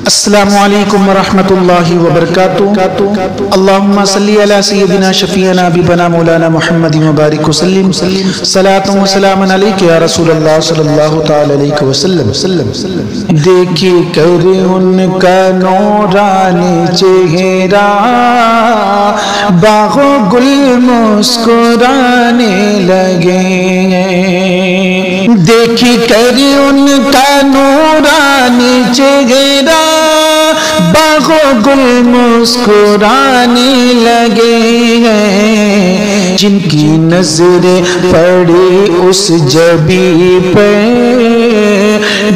السلام علیکم ورحمۃ اللہ وبرکاتہ۔ اللہم صلی علی سیدنا شفیعنا حبیبنا مولانا محمد مبارک وسلم، صلاۃ و سلام علیک یا رسول اللہ صلی اللہ تعالی علیہ وسلم۔ دیکھی کر ان کا نورانی چہرہ باغ و گل مسکرانے لگے، دیکھی کر ان کا نورانی چہرہ باغ و گل مسکرانے لگے ہیں، جن کی نظریں پڑی اس جبی پہ،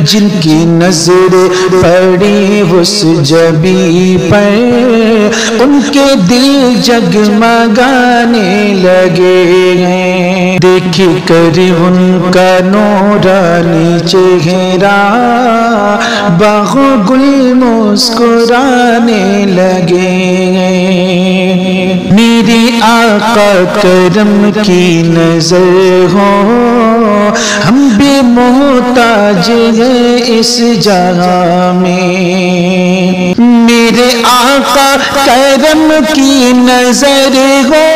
جن کی نظریں پڑی اس جبی پہ، ان کے دل جگمگانے لگے ہیں۔ دیکھ کر ان کا نورانی چہرہ باغ و گل مسکرانے لگے ہیں۔ میرے آقا کرم کی نظر ہو، ہم بھی محتاج ہیں اس جہاں میں، میرے آقا کرم کی نظر ہو،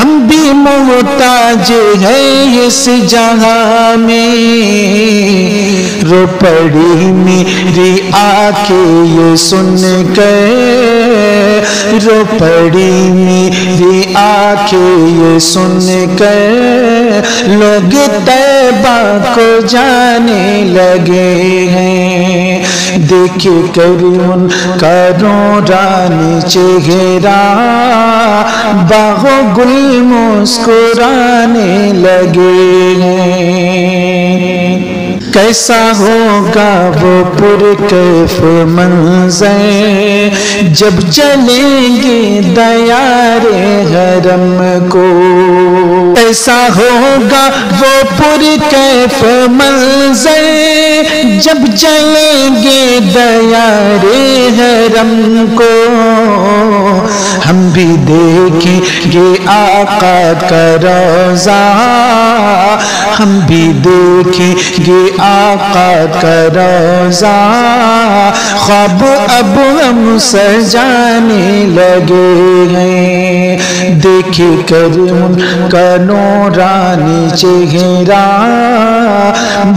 ہم بھی محتاج ہیں اس جہاں میں۔ رو پڑی میری آنکھیں یہ سن کر، رو پڑی میری آنکھیں یہ سن کر، لوگ طیبہ کو جانے لگے ہیں۔ دیکھ کر ان کا نورانی چہرہ باغ و گل مسکرانے لگے ہیں۔ کیسا ہوگا وہ پرکیف منظر جب چلیں گے دیار حرم کو، کیسا ہوگا وہ پرکیف منظر جب چلیں گے دیار حرم کو۔ ہم بھی دیکھیں گے آقا کا روضہ، ہم بھی دیکھیں گے آقا کا روضہ، خواب اب ہم سجانے لگے ہیں۔ دیکھ کر ان کا نورانی چہرہ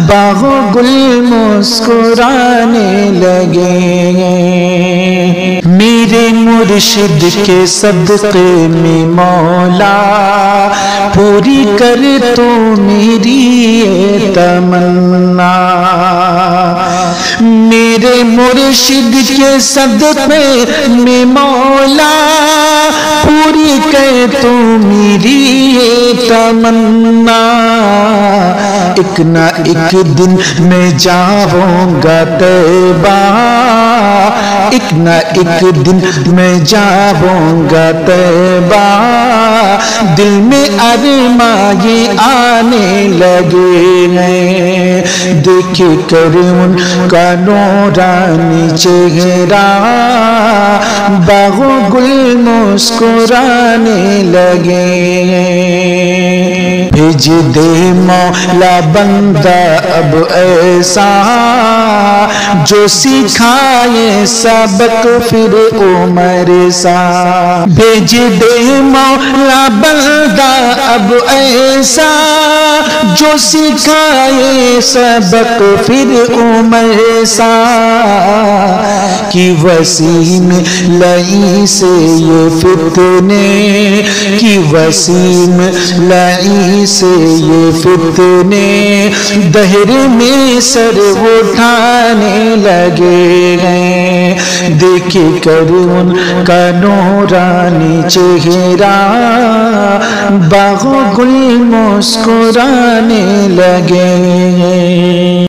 باغ و گل مسکرانے لگے ہیں۔ میرے مرشد کے صدقے میں مولا پوری کر تو میری یہ تمنا، میرے مرشد کے صدقے میں مولا پوری کر تو میری یہ تمنا۔ ایک نہ ایک دن میں جاؤں گا طیبہ، ایک نہ ایک دن میں جاؤں گا طیبہ، دل میں ارماں یہ آنے لگے ہیں۔ دیکھ کر ان کا نورانی چہرہ باغ و گل مسکرانے لگے ہیں۔ بھیج دے مولا بندہ اب ایسا جو سکھائے سبق پھر عمر سا، بھیج دے مولا بندہ اب ایسا جو سکھائے سبق پھر عمر سا، کہ وسیم لئی سے یہ فتنے، کہ وسیم لئی سے یہ فتنے دہر میں سر اٹھانے لگے ہیں۔ دیکھ کر ان کا نورانی چہرہ باغ و گل مسکرانے لگے ہیں۔